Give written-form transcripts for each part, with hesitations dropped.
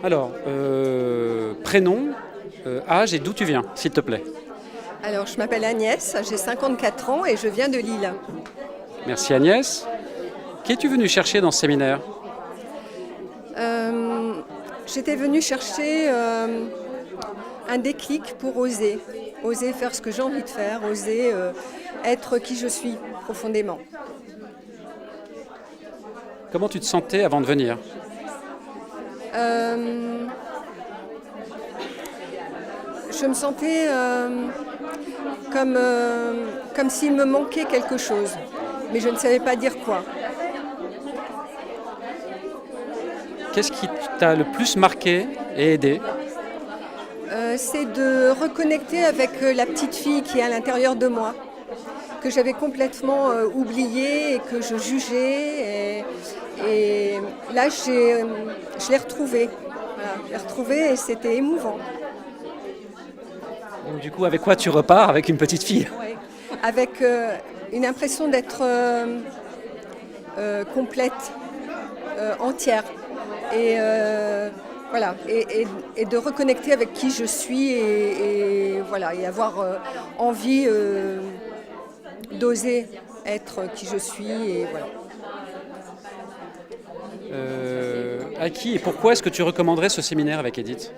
Alors, prénom, âge et d'où tu viens, s'il te plaît. Alors, je m'appelle Agnès, j'ai 54 ans et je viens de Lille. Merci Agnès. Qu'es-tu venue chercher dans ce séminaire? J'étais venue chercher un déclic pour oser. Oser faire ce que j'ai envie de faire, oser être qui je suis profondément. Comment tu te sentais avant de venir? Je me sentais comme s'il me manquait quelque chose, mais je ne savais pas dire quoi. Qu'est-ce qui t'a le plus marqué et aidé? C'est de reconnecter avec la petite fille qui est à l'intérieur de moi, que j'avais complètement oubliée et que je jugeais. Et là, je l'ai retrouvée. Voilà, je l'ai retrouvée et c'était émouvant. Donc, du coup, avec quoi tu repars avec une petite fille? Ouais. Avec une impression d'être complète, entière. Et voilà, et de reconnecter avec qui je suis et voilà, et avoir envie d'oser être qui je suis et voilà. À qui et pourquoi est-ce que tu recommanderais ce séminaire avec Edith?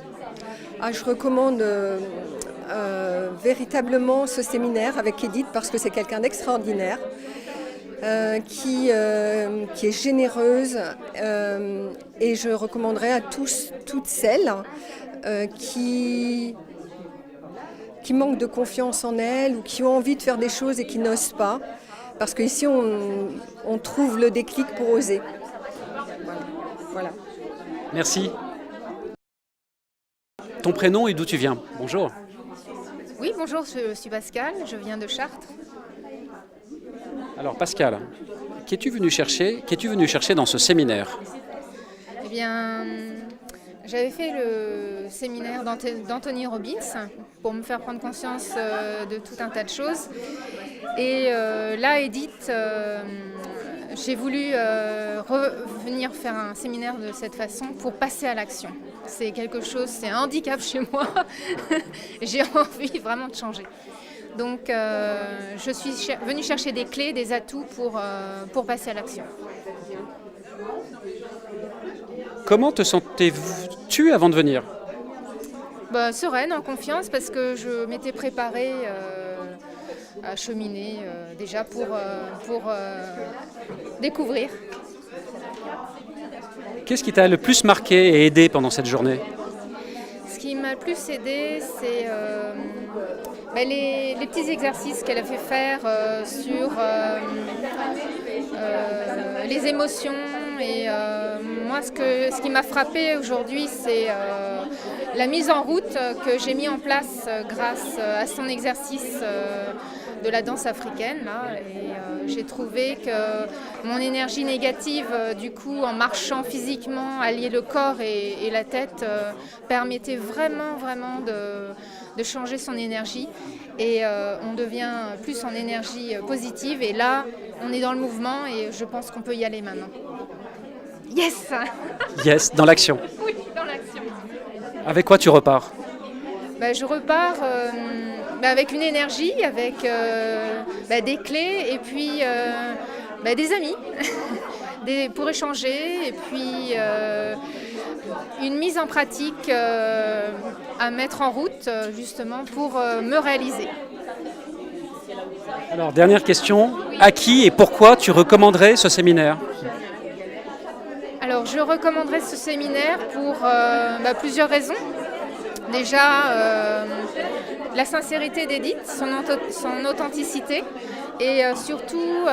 Je recommande véritablement ce séminaire avec Edith parce que c'est quelqu'un d'extraordinaire, qui est généreuse et je recommanderais à toutes celles qui manquent de confiance en elles ou qui ont envie de faire des choses et qui n'osent pas, parce qu'ici on trouve le déclic pour oser. Voilà. Merci. Ton prénom et d'où tu viens? Bonjour. Oui, bonjour, je suis Pascal, je viens de Chartres. Alors Pascal, qu'es-tu venu chercher dans ce séminaire? Eh bien, j'avais fait le séminaire d'Anthony Robbins pour me faire prendre conscience de tout un tas de choses. Et là, Edith, j'ai voulu revenir faire un séminaire de cette façon pour passer à l'action. C'est quelque chose, c'est un handicap chez moi. J'ai envie vraiment de changer. Donc, je suis venue chercher des clés, des atouts pour passer à l'action. Comment te sentais-tu avant de venir? Sereine, en confiance, parce que je m'étais préparée à cheminer déjà pour découvrir. Qu'est-ce qui t'a le plus marqué et aidé pendant cette journée? Ce qui m'a le plus aidé, c'est les petits exercices qu'elle a fait faire sur les émotions. Et moi, ce qui m'a frappée aujourd'hui, c'est la mise en route que j'ai mis en place grâce à son exercice de la danse africaine. Là, et j'ai trouvé que mon énergie négative, du coup, en marchant physiquement, allier le corps et la tête, permettait vraiment de changer son énergie. Et on devient plus en énergie positive. Et là, on est dans le mouvement et je pense qu'on peut y aller maintenant. Yes! Yes, dans l'action. Oui, dans l'action. Avec quoi tu repars? Je repars avec une énergie, avec des clés et puis des amis pour échanger et puis une mise en pratique à mettre en route justement pour me réaliser. Alors, dernière question. Oui. À qui et pourquoi tu recommanderais ce séminaire? Alors, je recommanderais ce séminaire pour plusieurs raisons. Déjà, la sincérité d'Edith, son authenticité et surtout,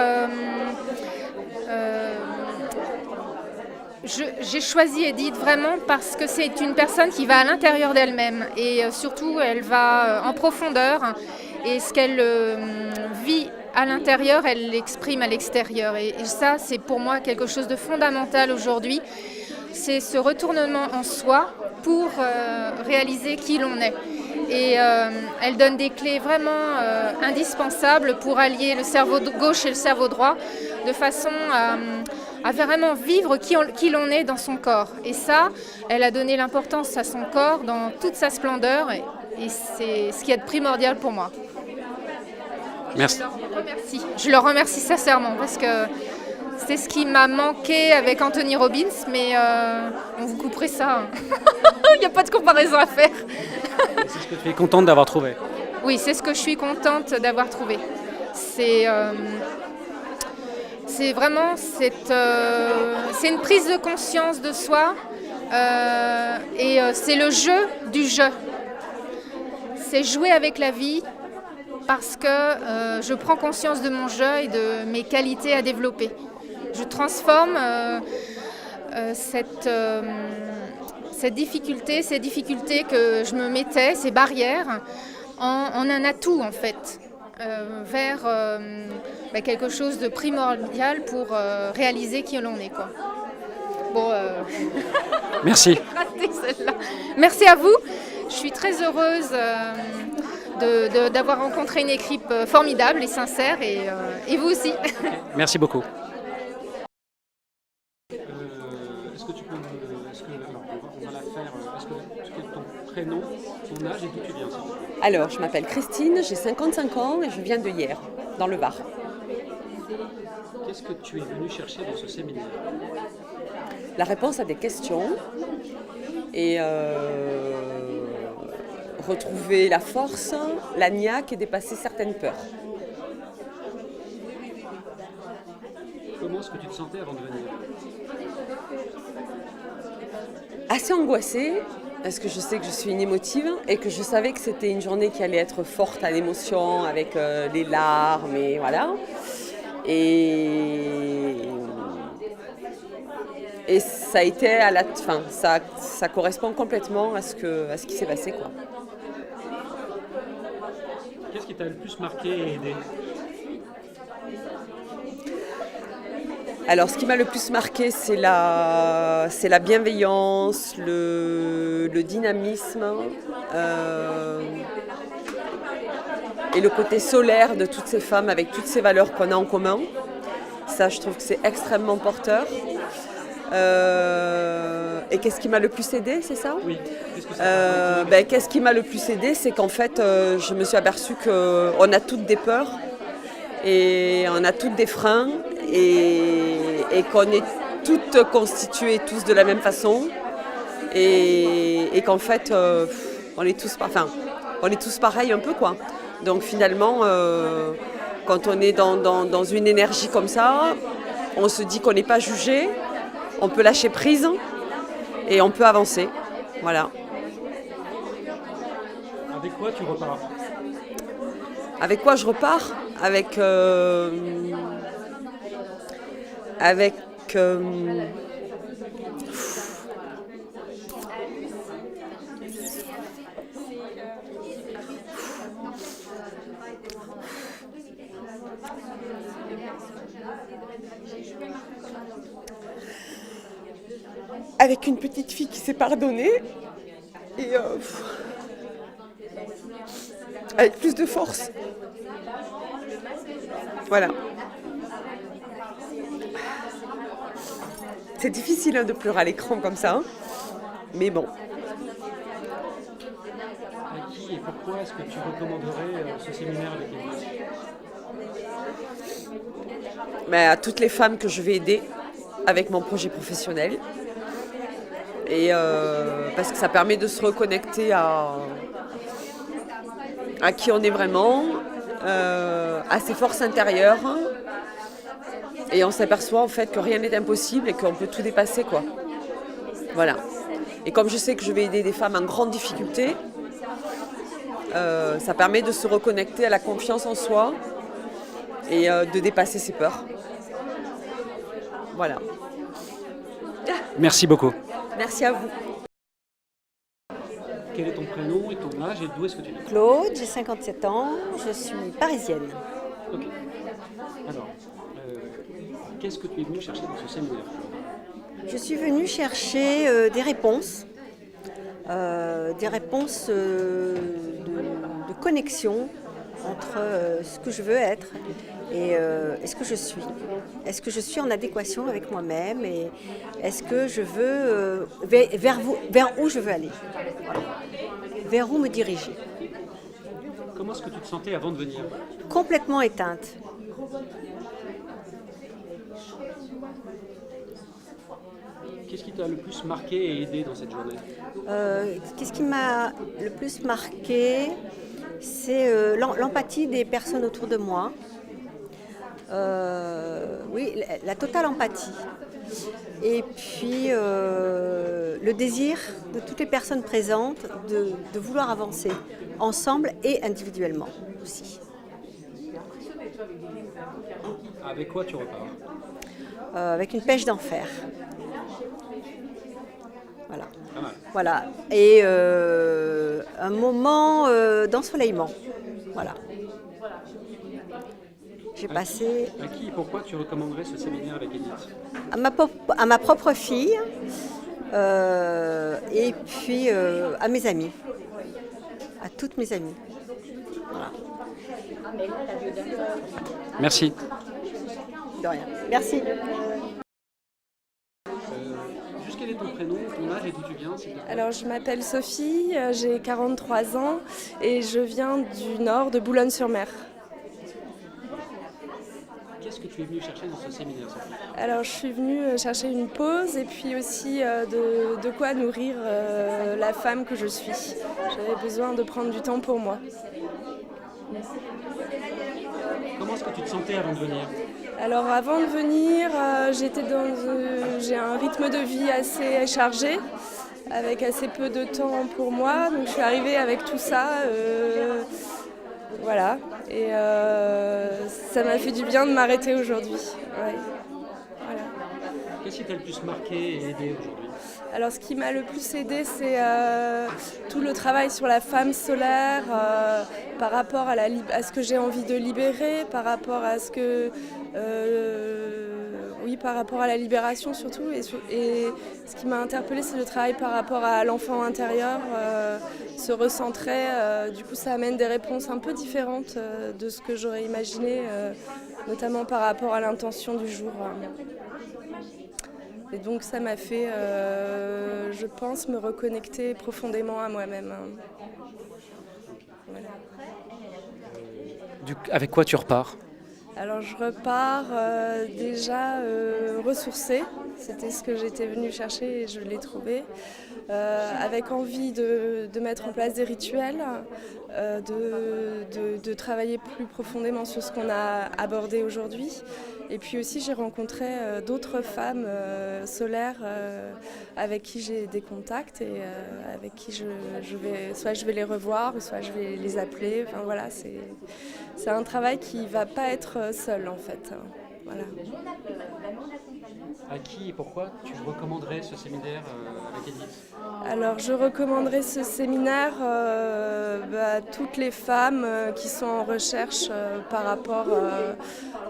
j'ai choisi Edith vraiment parce que c'est une personne qui va à l'intérieur d'elle-même et surtout, elle va en profondeur et ce qu'elle vit à l'intérieur, elle l'exprime à l'extérieur. Et ça, c'est pour moi quelque chose de fondamental aujourd'hui. C'est ce retournement en soi pour réaliser qui l'on est. Et elle donne des clés vraiment indispensables pour allier le cerveau gauche et le cerveau droit de façon à vraiment vivre qui l'on est dans son corps. Et ça, elle a donné l'importance à son corps dans toute sa splendeur et c'est ce qui est primordial pour moi. Merci. Je le remercie sincèrement parce que c'est ce qui m'a manqué avec Anthony Robbins, mais on vous couperait ça. Il n'y a pas de comparaison à faire. C'est ce que tu es contente d'avoir trouvé. Oui, c'est ce que je suis contente d'avoir trouvé. C'est vraiment c'est une prise de conscience de soi et c'est le jeu du jeu. C'est jouer avec la vie parce que je prends conscience de mon jeu et de mes qualités à développer. Je transforme cette difficulté, ces difficultés que je me mettais, ces barrières, en un atout en fait, vers quelque chose de primordial pour réaliser qui l'on est, quoi. Bon, Merci. raté celle-là. Merci à vous. Je suis très heureuse d'avoir rencontré une équipe formidable et sincère et vous aussi. Merci beaucoup. Est-ce que tu peux alors on va la faire. Quel est ton prénom, ton âge et d'où tu viens? Alors, je m'appelle Christine, j'ai 55 ans et je viens de Hyères, dans le Var. Qu'est-ce que tu es venue chercher dans ce séminaire? La réponse à des questions et retrouver la force, la niaque et dépasser certaines peurs. Comment est-ce que tu te sentais avant de venir? Assez angoissée, parce que je sais que je suis une émotive et que je savais que c'était une journée qui allait être forte à l'émotion, avec les larmes et voilà. Et ça a été à la fin, ça correspond complètement à ce qui s'est passé, quoi. Qu'est-ce qui t'a le plus marqué et aidé? Alors, ce qui m'a le plus marqué, c'est la bienveillance, le dynamisme et le côté solaire de toutes ces femmes avec toutes ces valeurs qu'on a en commun. Ça, je trouve que c'est extrêmement porteur. Et qu'est-ce qui m'a le plus aidé, c'est ça? Oui. Qu'est-ce qui m'a le plus aidé, c'est qu'en fait, je me suis aperçue qu'on a toutes des peurs et on a toutes des freins et qu'on est toutes constituées tous de la même façon et qu'en fait, on est tous pareils un peu, quoi. Donc finalement, quand on est dans une énergie comme ça, on se dit qu'on n'est pas jugé, on peut lâcher prise et on peut avancer. Voilà. Avec quoi tu repars? Avec quoi je repars? Avec une petite fille qui s'est pardonnée et avec plus de force. Voilà. C'est difficile de pleurer à l'écran comme ça, hein, mais bon. À qui et pourquoi est-ce que tu recommanderais ce séminaire avec Élise? À toutes les femmes que je vais aider avec mon projet professionnel. Et parce que ça permet de se reconnecter à qui on est vraiment, à ses forces intérieures. Et on s'aperçoit en fait que rien n'est impossible et qu'on peut tout dépasser, quoi. Voilà. Et comme je sais que je vais aider des femmes en grande difficulté, ça permet de se reconnecter à la confiance en soi et de dépasser ses peurs. Voilà. Merci beaucoup. Merci à vous. Quel est ton prénom et ton âge et d'où est-ce que tu viens? Claude, j'ai 57 ans, je suis parisienne. Ok. Alors, qu'est-ce que tu es venu chercher dans ce séminaire? Je suis venue chercher des réponses de connexion entre ce que je veux être et est-ce que je suis? Est-ce que je suis en adéquation avec moi-même et est-ce que je veux vers où je veux aller? Voilà. Vers où me diriger? Comment est-ce que tu te sentais avant de venir? Complètement éteinte. Qu'est-ce qui t'a le plus marqué et aidé dans cette journée? Qu'est-ce qui m'a le plus marqué? C'est l'empathie des personnes autour de moi. Oui, la totale empathie. Et puis le désir de toutes les personnes présentes de vouloir avancer ensemble et individuellement aussi. Avec quoi tu repars? Avec une pêche d'enfer. Voilà. Pas mal. Voilà. Et un moment d'ensoleillement. Voilà. J'ai passé À qui et pourquoi tu recommanderais ce séminaire avec Edith? à ma propre fille et puis à mes amis, à toutes mes amies. Voilà. Merci. De rien. Merci. Juste quel est ton prénom, ton âge et d'où tu viens, s'il te plaît? Alors je m'appelle Sophie, j'ai 43 ans et je viens du nord de Boulogne-sur-Mer. Qu'est-ce que tu es venu chercher dans ce séminaire, Sophie? Alors je suis venue chercher une pause et puis aussi de quoi nourrir la femme que je suis. J'avais besoin de prendre du temps pour moi. Comment est-ce que tu te sentais avant de venir? Alors avant de venir, j'ai un rythme de vie assez chargé, avec assez peu de temps pour moi. Donc je suis arrivée avec tout ça, voilà. Et ça m'a fait du bien de m'arrêter aujourd'hui. Ouais. Voilà. Qu'est-ce qui t'a le plus marqué et aidé aujourd'hui? Alors ce qui m'a le plus aidé, c'est tout le travail sur la femme solaire, par rapport à ce que j'ai envie de libérer, par rapport à ce que... oui, par rapport à la libération surtout. Et ce qui m'a interpellée, c'est le travail par rapport à l'enfant intérieur, se recentrer. Du coup, ça amène des réponses un peu différentes de ce que j'aurais imaginé, notamment par rapport à l'intention du jour. Et donc ça m'a fait, je pense, me reconnecter profondément à moi-même. Voilà. Avec quoi tu repars? Alors je repars déjà ressourcée, c'était ce que j'étais venue chercher et je l'ai trouvé, avec envie de mettre en place des rituels, de travailler plus profondément sur ce qu'on a abordé aujourd'hui. Et puis aussi j'ai rencontré d'autres femmes solaires avec qui j'ai des contacts et avec qui soit je vais les revoir, soit je vais les appeler. Enfin voilà, c'est un travail qui ne va pas être seul en fait. Voilà. À qui et pourquoi tu recommanderais ce séminaire avec Edith? Alors je recommanderais ce séminaire à toutes les femmes qui sont en recherche par rapport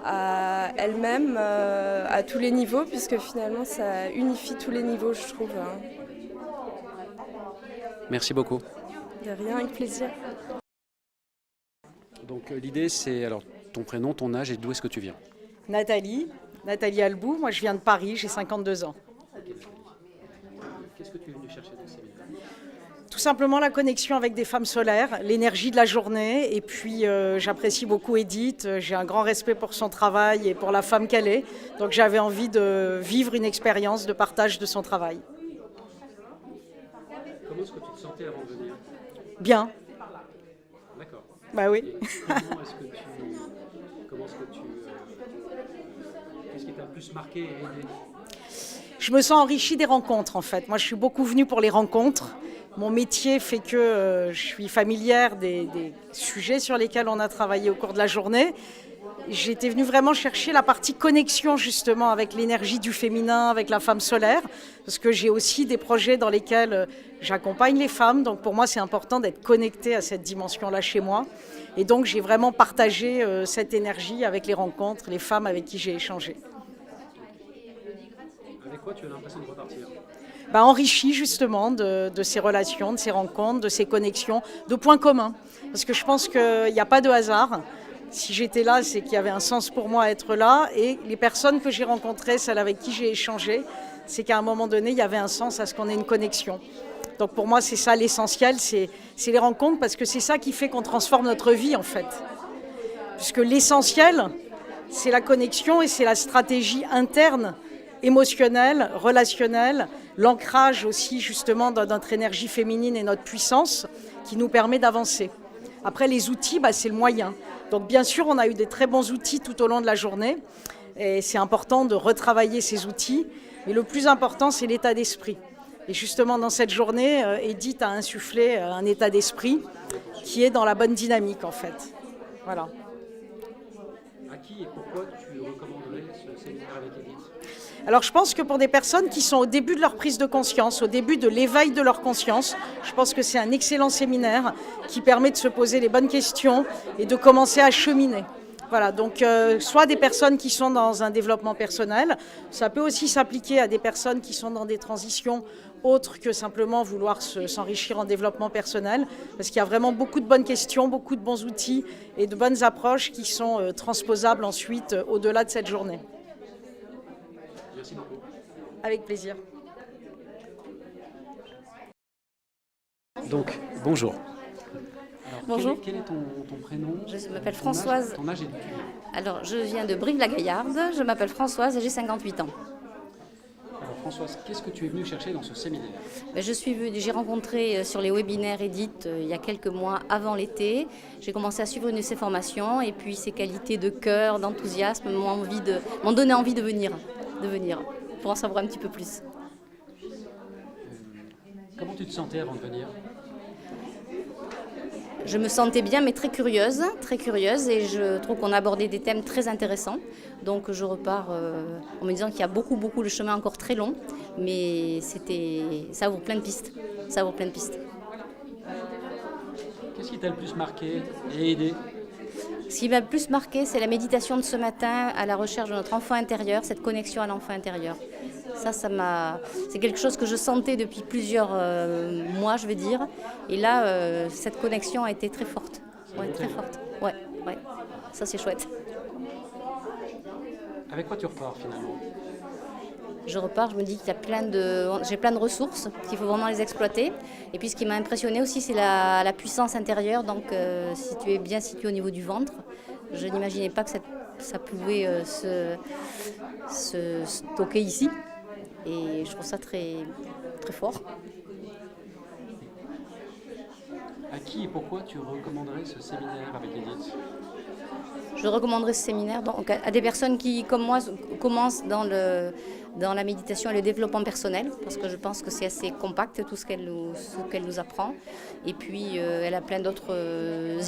à elles-mêmes, à tous les niveaux, puisque finalement ça unifie tous les niveaux, je trouve. Merci beaucoup. De rien, avec plaisir. Donc l'idée c'est alors ton prénom, ton âge et d'où est-ce que tu viens? Nathalie Albou, moi je viens de Paris, j'ai 52 ans. Qu'est-ce que tu es venu chercher dans ce séminaire? Tout simplement la connexion avec des femmes solaires, l'énergie de la journée et puis j'apprécie beaucoup Edith, j'ai un grand respect pour son travail et pour la femme qu'elle est, donc j'avais envie de vivre une expérience de partage de son travail. Comment est-ce que tu te sentais avant de venir? Bien. D'accord. Bah oui. Et qu'est-ce qui t'a le plus marqué et aidé? Je me sens enrichie des rencontres en fait. Moi je suis beaucoup venue pour les rencontres. Mon métier fait que je suis familière des sujets sur lesquels on a travaillé au cours de la journée. J'étais venue vraiment chercher la partie connexion justement avec l'énergie du féminin, avec la femme solaire, parce que j'ai aussi des projets dans lesquels j'accompagne les femmes. Donc pour moi c'est important d'être connectée à cette dimension-là chez moi. Et donc j'ai vraiment partagé cette énergie avec les rencontres, les femmes avec qui j'ai échangé. Avec quoi tu as l'impression de repartir? Enrichi justement de ces relations, de ces rencontres, de ces connexions, de points communs. Parce que je pense qu'il n'y a pas de hasard. Si j'étais là, c'est qu'il y avait un sens pour moi à être là. Et les personnes que j'ai rencontrées, celles avec qui j'ai échangé, c'est qu'à un moment donné, il y avait un sens à ce qu'on ait une connexion. Donc pour moi, c'est ça l'essentiel, c'est les rencontres, parce que c'est ça qui fait qu'on transforme notre vie, en fait. Puisque l'essentiel, c'est la connexion et c'est la stratégie interne, émotionnelle, relationnelle, l'ancrage aussi justement dans notre énergie féminine et notre puissance qui nous permet d'avancer. Après, les outils, c'est le moyen. Donc bien sûr, on a eu des très bons outils tout au long de la journée et c'est important de retravailler ces outils. Mais le plus important, c'est l'état d'esprit. Et justement, dans cette journée, Edith a insufflé un état d'esprit qui est dans la bonne dynamique, en fait. Voilà. À qui et pourquoi tu recommanderais ce séminaire avec Edith? Alors, je pense que pour des personnes qui sont au début de leur prise de conscience, au début de l'éveil de leur conscience, je pense que c'est un excellent séminaire qui permet de se poser les bonnes questions et de commencer à cheminer. Voilà, donc soit des personnes qui sont dans un développement personnel, ça peut aussi s'appliquer à des personnes qui sont dans des transitions autres que simplement vouloir s'enrichir en développement personnel, parce qu'il y a vraiment beaucoup de bonnes questions, beaucoup de bons outils et de bonnes approches qui sont transposables ensuite au-delà de cette journée. Merci beaucoup. Avec plaisir. Donc, bonjour. Alors, Bonjour. Quel est ton prénom? Je m'appelle ton Françoise. Ton âge et d'où tu viens? Alors, je viens de Brive-la-Gaillarde, je m'appelle Françoise et j'ai 58 ans. Alors Françoise, qu'est-ce que tu es venue chercher dans ce séminaire? J'ai rencontré sur les webinaires Edith il y a quelques mois avant l'été. J'ai commencé à suivre une de ses formations et puis ses qualités de cœur, d'enthousiasme m'ont donné envie de venir pour en savoir un petit peu plus. Comment tu te sentais avant de venir? Je me sentais bien, mais très curieuse, et je trouve qu'on a abordé des thèmes très intéressants. Donc je repars en me disant qu'il y a beaucoup, le chemin encore très long, mais ça ouvre plein de pistes. Qu'est-ce qui t'a le plus marqué et aidé? Ce qui m'a le plus marqué, c'est la méditation de ce matin à la recherche de notre enfant intérieur, cette connexion à l'enfant intérieur. C'est quelque chose que je sentais depuis plusieurs mois, je veux dire. Et là, cette connexion a été très forte. Ouais, très forte. Ouais. Ça, c'est chouette. Avec quoi tu repars finalement? Je repars, je me dis qu'il y a j'ai plein de ressources, qu'il faut vraiment les exploiter. Et puis ce qui m'a impressionné aussi, c'est la puissance intérieure. Donc si tu es bien situé au niveau du ventre, je n'imaginais pas que ça pouvait se stocker ici. Et je trouve ça très, très fort. À qui et pourquoi tu recommanderais ce séminaire avec Edith? Je recommanderais ce séminaire à des personnes qui, comme moi, commencent dans la méditation et le développement personnel, parce que je pense que c'est assez compact tout ce qu'elle nous apprend. Et puis, elle a plein d'autres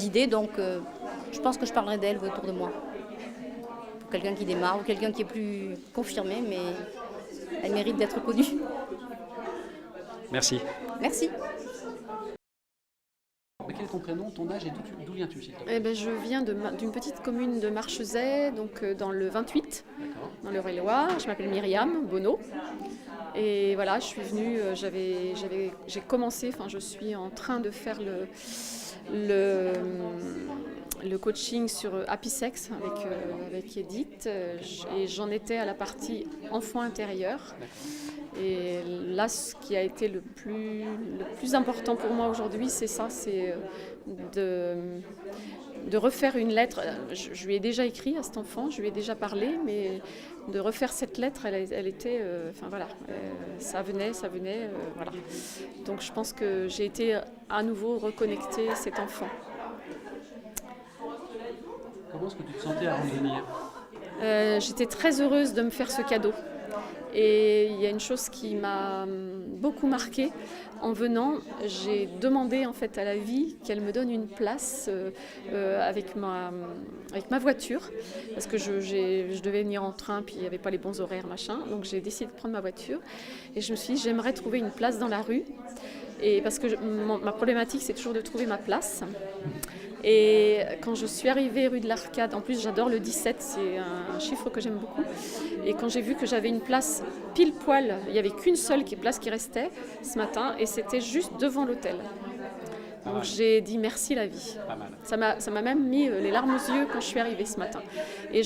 idées, donc je pense que je parlerai d'elle autour de moi. Pour quelqu'un qui démarre ou quelqu'un qui est plus confirmé, mais elle mérite d'être connue. Merci. Merci. Quel est ton prénom, ton âge et d'où viens-tu, s'il te plaît? Je viens d'une petite commune de Marchezais, donc dans le 28, dans l'Eure-et-Loire. Je m'appelle Myriam Bonneau. Et voilà, je suis venue, j'ai commencé, je suis en train de faire le coaching sur Happy Sex avec Edith. Et j'en étais à la partie enfant intérieur. Et là, ce qui a été le plus important pour moi aujourd'hui, c'est ça, c'est de refaire une lettre. Je lui ai déjà écrit à cet enfant, je lui ai déjà parlé, mais de refaire cette lettre, elle était, ça venait, voilà. Donc je pense que j'ai été à nouveau reconnecter cet enfant. Comment est-ce que tu te sentais avant de venir? J'étais très heureuse de me faire ce cadeau. Et il y a une chose qui m'a beaucoup marquée. En venant, j'ai demandé en fait à la vie qu'elle me donne une place avec ma voiture, parce que je devais venir en train, puis il n'y avait pas les bons horaires, machin. Donc j'ai décidé de prendre ma voiture et je me suis dit j'aimerais trouver une place dans la rue. Et parce que ma problématique, c'est toujours de trouver ma place. Et quand je suis arrivée rue de l'Arcade, en plus j'adore le 17, c'est un chiffre que j'aime beaucoup. Et quand j'ai vu que j'avais une place pile poil, il n'y avait qu'une seule place qui restait ce matin, et c'était juste devant l'hôtel. Donc mal. j'ai dit merci la vie. Pas mal. Ça m'a même mis les larmes aux yeux quand je suis arrivée ce matin. Et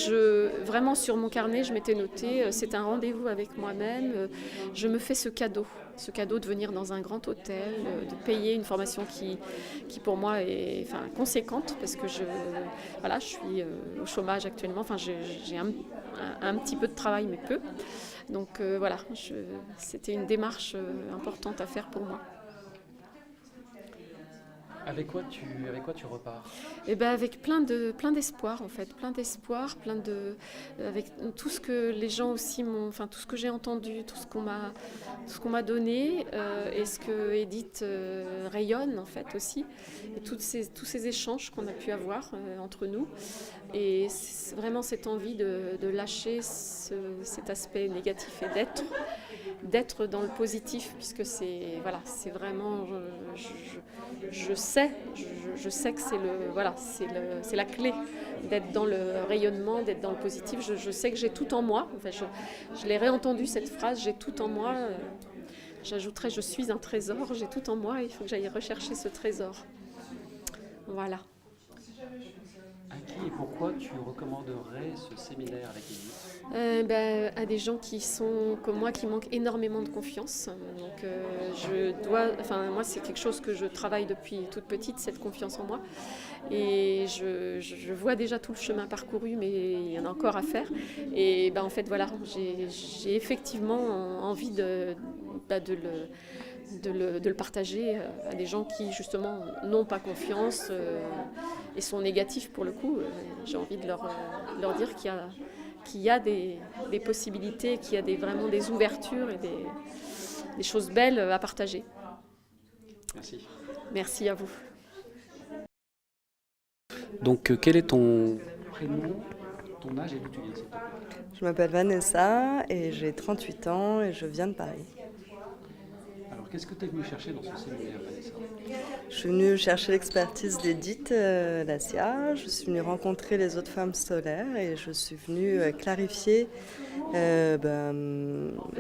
vraiment sur mon carnet, je m'étais noté, c'est un rendez-vous avec moi-même, je me fais ce cadeau de venir dans un grand hôtel, de payer une formation qui pour moi est conséquente, parce que je suis au chômage actuellement, j'ai un petit peu de travail, mais peu. Donc c'était une démarche importante à faire pour moi. Avec quoi tu repars? Et ben avec plein d'espoir en fait, avec tout ce que les gens aussi tout ce que j'ai entendu, tout ce qu'on m'a donné, et ce que Edith rayonne en fait aussi, et tous ces échanges qu'on a pu avoir entre nous, et c'est vraiment cette envie de lâcher cet aspect négatif et d'être dans le positif, puisque c'est vraiment je sais que c'est la clé d'être dans le rayonnement, d'être dans le positif. Je sais que j'ai tout en moi. Enfin, je l'ai réentendu cette phrase, j'ai tout en moi. J'ajouterais, je suis un trésor, j'ai tout en moi, il faut que j'aille rechercher ce trésor. Voilà. À qui et pourquoi tu recommanderais ce séminaire avec Edith? À des gens qui sont comme moi, qui manquent énormément de confiance. Donc moi c'est quelque chose que je travaille depuis toute petite, cette confiance en moi. Et je vois déjà tout le chemin parcouru, mais il y en a encore à faire. Et en fait voilà, j'ai effectivement envie de le partager à des gens qui justement n'ont pas confiance et sont négatifs pour le coup. J'ai envie de leur dire qu'il y a des possibilités, qu'il y a vraiment des ouvertures et des choses belles à partager. Merci. Merci à vous. Donc quel est ton Prénom, ton âge et d'où tu viens, s'il te plaît? Je m'appelle Vanessa et j'ai 38 ans et je viens de Paris. Alors, qu'est-ce que tu es venu chercher dans ce séminaire, Vanessa? Je suis venue chercher l'expertise d'Edith Lassia, je suis venue rencontrer les autres femmes solaires et je suis venue clarifier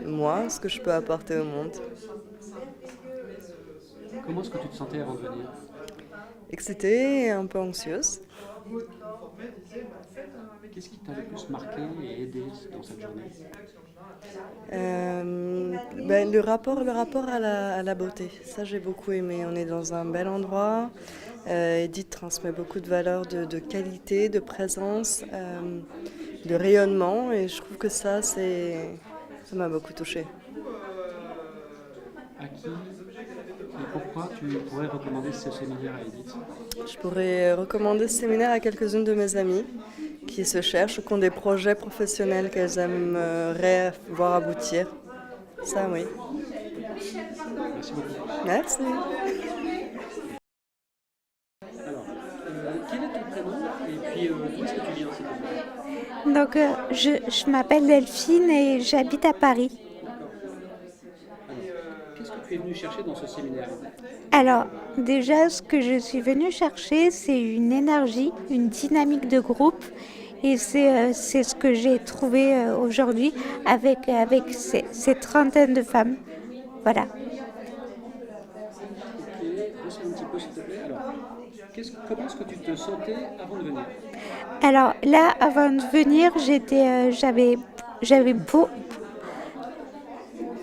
moi, ce que je peux apporter au monde. Comment est-ce que tu te sentais avant de venir? Excitée et un peu anxieuse. Qu'est-ce qui t'a le plus marqué et aidé dans cette journée? Le rapport à la beauté, ça j'ai beaucoup aimé. On est dans un bel endroit. Edith transmet beaucoup de valeurs de qualité, de présence, de rayonnement, et je trouve que ça m'a beaucoup touchée. À qui et pourquoi tu pourrais recommander ce séminaire à Edith? Je pourrais recommander ce séminaire à quelques-unes de mes amies qui se cherchent, qui ont des projets professionnels qu'elles aimeraient voir aboutir. Ça, oui. Merci beaucoup. Merci. Alors, quel est ton prénom et puis d'où est-ce que tu viens, s'il te plaît? Donc, je m'appelle Delphine et j'habite à Paris. D'accord. Alors, qu'est-ce que tu es venu chercher dans ce séminaire? Alors, déjà, ce que je suis venue chercher, c'est une énergie, une dynamique de groupe. Et c'est ce que j'ai trouvé aujourd'hui avec ces trentaines de femmes. Voilà. Ok, reste un petit peu, s'il te plaît. Alors, comment est-ce que tu te sentais avant de venir? Alors là, avant de venir, j'avais beau...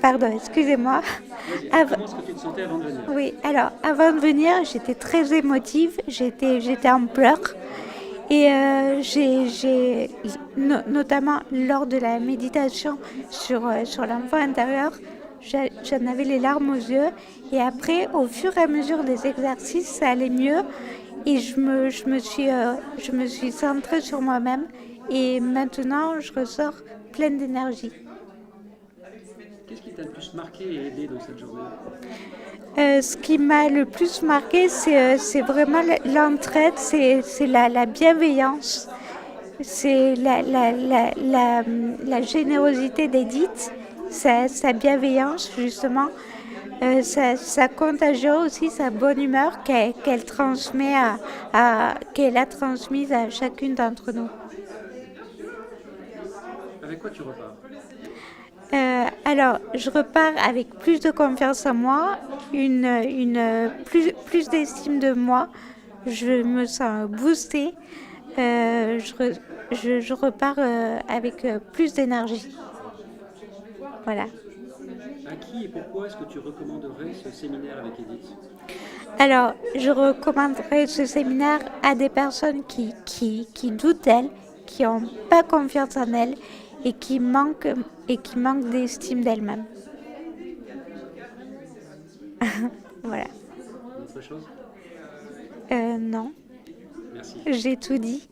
Pardon, excusez-moi. Comment est-ce que tu te sentais avant de venir? Oui, alors avant de venir, j'étais très émotive, j'étais en pleurs. Et notamment lors de la méditation sur l'enfant intérieur, j'en avais les larmes aux yeux. Et après, au fur et à mesure des exercices, ça allait mieux. Et je me suis centrée sur moi-même. Et maintenant, je ressors pleine d'énergie. Qu'est-ce qui t'a le plus marqué et aidé dans cette journée? Ce qui m'a le plus marqué, c'est vraiment l'entraide, c'est la bienveillance, c'est la générosité d'Edith, sa bienveillance justement, sa contagion aussi, sa bonne humeur qu'elle transmet qu'elle a transmise à chacune d'entre nous. Avec quoi tu repars? Alors, je repars avec plus de confiance en moi, plus d'estime de moi. Je me sens boostée. Je repars avec plus d'énergie. Voilà. À qui et pourquoi est-ce que tu recommanderais ce séminaire avec Edith? Alors, je recommanderais ce séminaire à des personnes qui doutent d'elles, qui n'ont pas confiance en elles et qui manquent d'estime d'elles-mêmes. Voilà. Autre chose? Non. Merci. J'ai tout dit.